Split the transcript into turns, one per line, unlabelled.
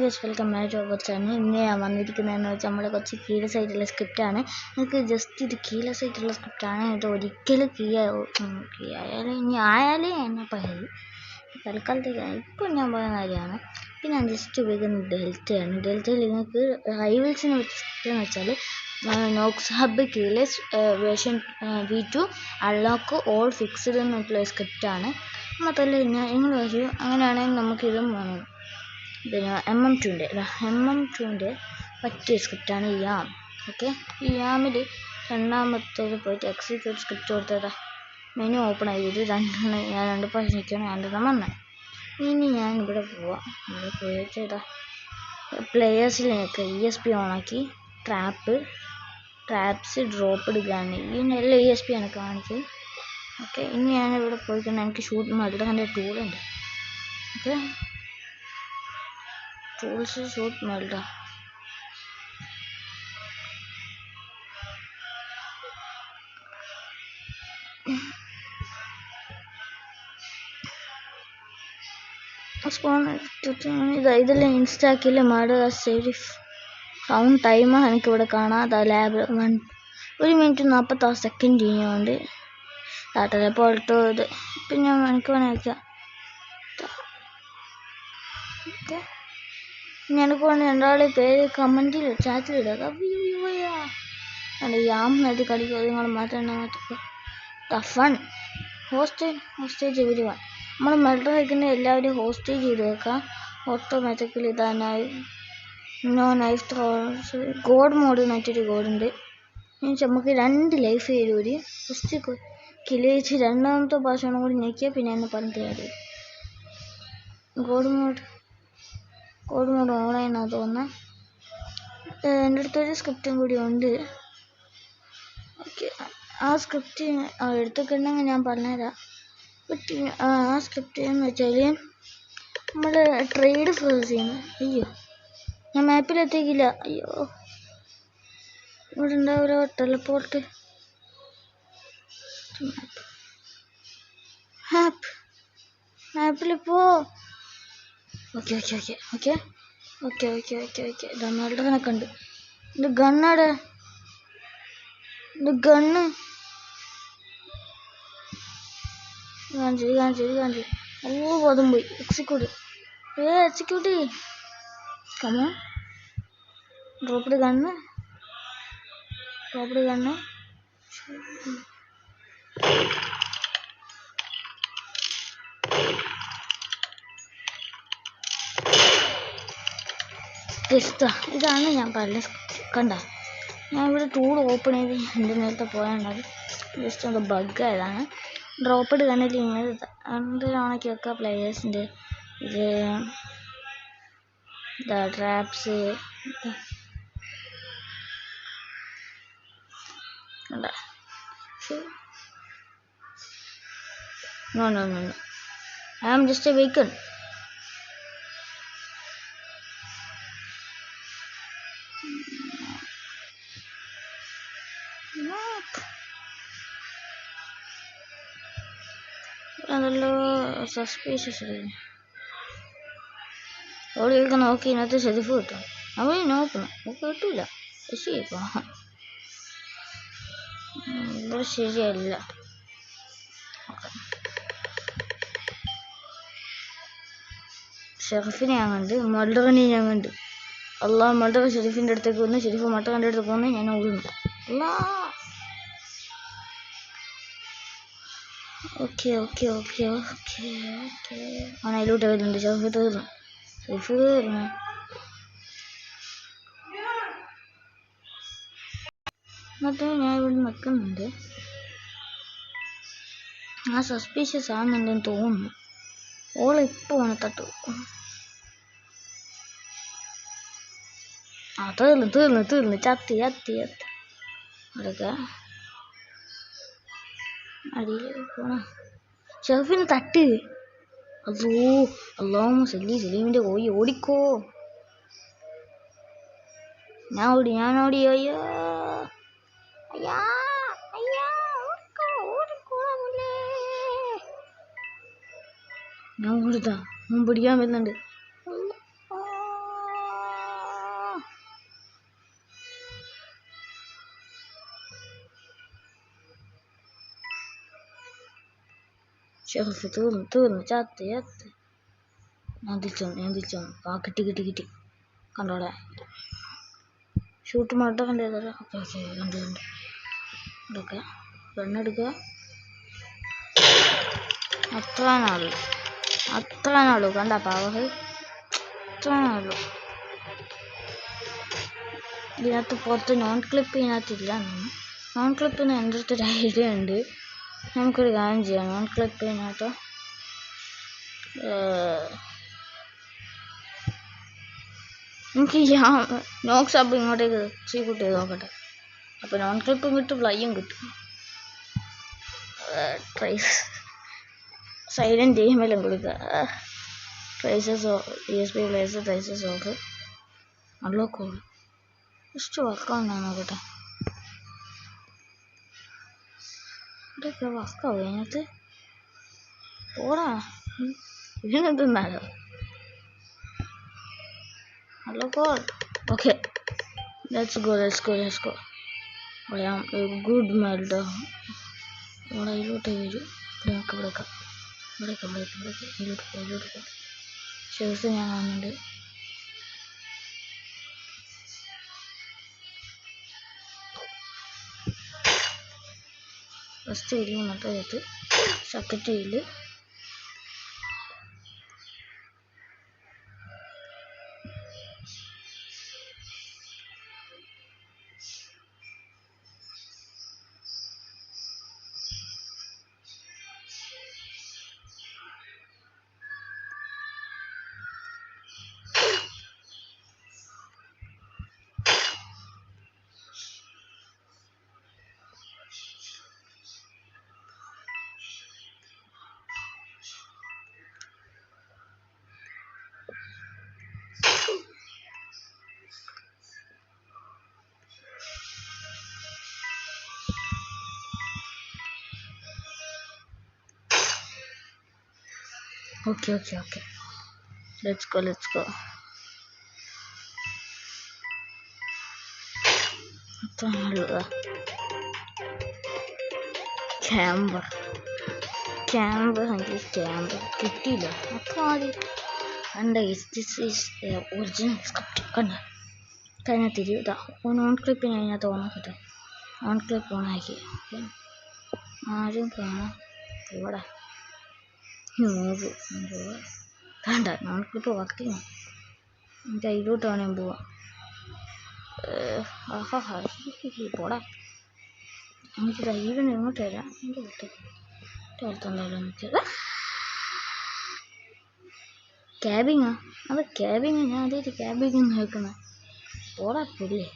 Guys welcome back to our channel. ഇന്ന് ഞാൻ വന്നിരിക്കുന്നതെന്ന് വെച്ചാൽ നമ്മുടെ കുറച്ച് കീലെസ് ആയിട്ടുള്ള സ്ക്രിപ്റ്റാണ്. നിങ്ങൾക്ക് ജസ്റ്റ് ഇത് കീലെസ് ആയിട്ടുള്ള സ്ക്രിപ്റ്റാണ്. ഇത് ഒരിക്കലും കീ ആയാലും ഇനി ആയാലേ എന്നെ പറയുള്ളൂ. തൽക്കാലത്തേക്കാണ് ഇപ്പോൾ ഞാൻ പറയുന്ന കാര്യമാണ്. പിന്നെ ഞാൻ ജസ്റ്റ് ഉപയോഗിക്കുന്നത് ഡെൽറ്റയാണ്. ഡെൽറ്റയിൽ നിങ്ങൾക്ക് റൈവൽസിനെ വെച്ച് സ്ക്രിപ്റ്റ് എന്ന് വെച്ചാൽ Nox Hub keyless version V2 unlock all fixed എന്നിട്ടുള്ള സ്ക്രിപ്റ്റാണ്. മാത്രമല്ല നിങ്ങൾ വരൂ, അങ്ങനെയാണെങ്കിൽ നമുക്കിതും വേണം. പിന്നെ MM2ൻ്റെ പറ്റിയ സ്ക്രിപ്റ്റാണ് യാം. ഓക്കെ, ഈ യാമിൽ രണ്ടാമത്തേത് പോയിട്ട് എക്സിക്യൂട്ട് സ്ക്രിപ്റ്റ് കൊടുത്തതാ മെനു ഓപ്പൺ ആക്കിയിട്ട് ഞാൻ രണ്ട് പ്രാവശ്യം രണ്ടെണ്ണം വന്നത്. ഇനി ഞാൻ ഇവിടെ പോവാം. ഇവിടെ പോയിട്ട് പ്ലെയേഴ്സിൽ എനിക്ക് ESP ഓണാക്കി ട്രാപ്സ് ഡ്രോപ്പ് എടുക്കുകയാണ്. ഈ നല്ല ESP ആണ് കാണിച്ചത്. ഓക്കെ, ഇനി ഞാനിവിടെ പോയിക്കൊണ്ട് എനിക്ക് ഷൂട്ട് മൾഡറിൻ്റെ ടൂളുണ്ട്. Okay, tools shoot murder. ഇതെല്ലാം ഇൻസ്റ്റാക്കിൽ മർഡർ സെരിഫ് കൗണ്ട് ടൈമാണ് എനിക്കിവിടെ കാണാതെ. ലാബ് 1 മിനിറ്റ് 46 സെക്കൻഡ് ഇനിയുണ്ട്. ടെലപ്പോർട്ട് ഇത് പിന്നെ എനിക്ക് വേണേൽ വയ്ക്കാം. ഓക്കെ, എനിക്ക് വേണ്ടി രണ്ടാളെ പേര് കമൻറ്റിൽ ചാറ്റിലിടുക. യാം നദി കളിക്കുക നിങ്ങൾ മാറ്റേണ്ട ഫൺ ഹോസ്റ്റേജ് എവരിവൺ. നമ്മൾ മർഡർ വയ്ക്കുന്ന എല്ലാവരെയും ഹോസ്റ്റേജ് ചെയ്ത് വെക്കാം. ഓട്ടോമാറ്റിക്കലി ഇതാനായി നൈഫ് ത്രോസ് ഗോഡ് മോഡ് മറ്റൊരു ഗോഡുണ്ട്. നമുക്ക് 2 ലൈഫ് തരൂര്. ഫസ്റ്റ് കില്ലേച്ച് രണ്ടാമത്തെ ഭാഷണം കൂടി ഞെക്കിയാൽ പിന്നെ എന്നെ പറഞ്ഞിട്ട് കാര്യം. ഗോഡ് മോഡ് ഓൺലൈനാണ് തോന്നുന്നത്. എൻ്റെ അടുത്തൊരു സ്ക്രിപ്റ്റും കൂടി ഉണ്ട്. ഓക്കെ, ആ സ്ക്രിപ്റ്റ് എടുത്തൊക്കെയുണ്ടെങ്കിൽ ഞാൻ പറഞ്ഞുതരാം. ബട്ട് ആ സ്ക്രിപ്റ്റ് എന്ന് വെച്ചാൽ നമ്മൾ ട്രേഡ് ഫോഴ്സ് ചെയ്യുന്നത്. അയ്യോ, ഞാൻ മാപ്പിലെത്തിക്കില്ല. അയ്യോ, ഇവിടെ ഉണ്ടാവുമല്ലോ ടെലപ്പോർട്ട് മാപ്പിലിപ്പോ. ഓക്കെ മൾഡറിനൊക്കെ ഉണ്ട്. ഇത് ഗണ്ണാടെ ഗണ്ണ് കാണിച്ചു. അതും പോയി. Execute come on. ഡ്രോപ്പ്ഡ് ഗണ്ണ് ഇതാണ് ഞാൻ പറഞ്ഞ കണ്ട. ഞാൻ ഇവിടെ ടൂൾ ഓപ്പൺ ചെയ്ത് എൻ്റെ നേരത്തെ പോയാണ്ടത് ജസ്റ്റ് ഒന്ന് ബഗ്ഗായതാണ്. ഡ്രോപ്പ്ഡ് കണ്ണിൽ ഇങ്ങനെ ഓണാക്കി വെക്കുക. പ്ലെയേഴ്സിൻ്റെ ഇത് traps No. I am just a beacon. അതല്ലോ സസ്പീഷ്യസ്. അവിടെ നോക്കി ഇതിനകത്ത് ഷെരിഫ് കിട്ടും. അവിടെ നോക്കണം, കിട്ടൂല. ശരിപ്പോ ഇവിടെ ശരിയല്ല. ഷെറിഫിനെ ഞാൻ കണ്ട്, മൾഡറിനെ ഞാൻ കണ്ട്. മൾഡർ ഷെരിഫിൻ്റെ അടുത്തേക്ക് വന്ന്, ഷെരിഫ് മൾഡറിൻ്റെ അടുത്തേക്ക് വന്ന് ഞാൻ ഓടുന്നു. ഓക്കെ അതിലോട്ട് വരുന്നുണ്ട്. ഷെരിഫ് തീർന്നു. എന്നിട്ട് ഞാൻ ഇവിടെ നിൽക്കുന്നുണ്ട്. ആ സസ്പീഷ്യസ് ആണെന്നുണ്ടെന്ന് തോന്നുന്നു. ഓളിപ്പോൾ വന്ന് തട്ടു. തീർന്നു ചത്തി അതൊക്കെ അടിയിൽ പോണം. ഷെഫിന് തട്ട്. സലീമിൻ്റെ ഓടിക്കോ. ഞാൻ ഓടി. അയ്യോ ഞാൻ ഓടുതാ. പിടിക്കാൻ വരുന്നുണ്ട്. ഷെൽഫ് തീർന്നു ചത്ത് ഞാൻ തിരിച്ചു ആ കിട്ടി കണ്ടോടെ ഷൂട്ട് മട്ട കണ്ടോ ഓക്കെ കണ്ടു എടുക്കുക പെണ്ണെടുക്കുക അത്രയാണുള്ളൂ കണ്ട പവർ അത്രയാണുള്ളൂ ഇതിനകത്ത് പുറത്ത് നോൺ ക്ലിപ്പ് ഇതിനകത്തില്ല നോൺ ക്ലിപ്പിന് എൻ്റെ അടുത്തൊരു ഐഡിയ ഉണ്ട് നമുക്കൊരു കാര്യം ചെയ്യാം നോൺ ക്ലിപ്പിനകത്ത് എനിക്ക് നോക്സ് അപ്പം ഇങ്ങോട്ടേക്ക് സീക്യൂട്ട് ചെയ്ത് നോക്കട്ടെ അപ്പോൾ നോൺ ക്ലിപ്പും കിട്ടും ഫ്ലൈയും കിട്ടും ട്രൈസ് സൈലൻറ്റ് ചെയ്യുമ്പോഴും കൊടുക്കുക ട്രൈസസ് ESP പ്ലേസ് ട്രൈസസ് ഓഫ് അൺലോക്ക് ജസ്റ്റ് വർക്കാവുന്ന നോക്കട്ടെ ഇവിടെയൊക്കെ വർക്കാവും അതിനകത്ത് പോടാ ഇതിനെന്തെന്നാലോ unlock okay let's go I am a good melder ഇവിടെ ഇതിലോട്ട് വരും ഇവിടേക്ക് ഇതിലോട്ട് ഷേഴ്സ് ഞാൻ കാണുന്നുണ്ട് ഫസ്റ്റ് വരും മറ്റേത് second Okay. Let's go. Camper കിട്ടിയില്ല അത്ര മതി കണ്ട ദിസ് ഈസ് ഒറിജിനൽ സ്ക്രിപ്റ്റ് കണ്ട അതിനകത്ത് ഇതാ നോൺ ക്ലിപ്പിന് അതിനകത്ത് ഓണാക്കട്ടെ നോൺ ക്ലിപ്പ് ഓണാക്കി ആരും കാണാം ഇവിടെ മൂവ് വേണ്ട നോൺ ക്ലിപ്പ് വർക്ക് ചെയ്യണം എനിക്ക് അതിലോട്ട് വേണേൽ പോവാം പോടാ എനിക്ക് ഈവൻ ഇങ്ങോട്ട് തരാം എൻ്റെ അടുത്തുണ്ടല്ലോ എനിക്ക് ക്യാബിങ്ങാ അത് ക്യാബിങ് ഞാൻ ആദ്യമായിട്ട് ക്യാബിങ് കേൾക്കുന്നത് പോടാ പുല്ലേ